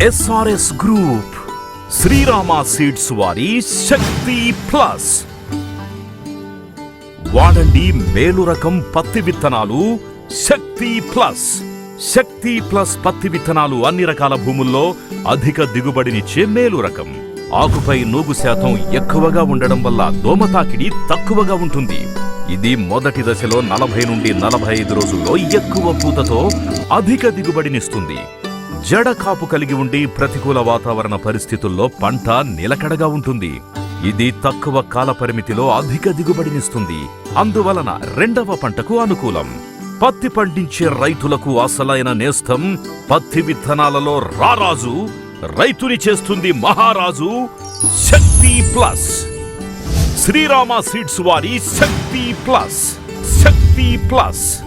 SRS group Srirama seeds వారి శక్తి plus వాడండి మేలు రకం పత్తి విత్తనాలు శక్తి ప్లస్. శక్తి ప్లస్ పత్తి విత్తనాలు అన్ని రకాల భూముల్లో అధిక దిగుబడినిచ్చే మేలు రకం. ఆకుపై నూగు శాతం ఎక్కువగా ఉండడం వల్ల దోమతాకిడి తక్కువగా ఉంటుంది. ఇది మొదటి దశలో 40 నుండి 45 రోజుల్లో ఎక్కువ పూతతో అధిక దిగుబడినిస్తుంది. జడ కాపు కలిగి ఉండి ప్రతికూల వాతావరణ పరిస్థితుల్లో పంట నిలకడగా ఉంటుంది. ఇది తక్కువ కాల పరిమితిలో అధిక దిగుబడినిస్తుంది. అందువలన రెండవ పంటకు అనుకూలం. పత్తి పండించే రైతులకు అసలైన నేస్తం పత్తి విత్తనాలలో రారాజు, రైతుని చేస్తుంది మహారాజు శక్తి ప్లస్. శ్రీరామ సీడ్స్ వారి శక్తి ప్లస్. శక్తి ప్లస్.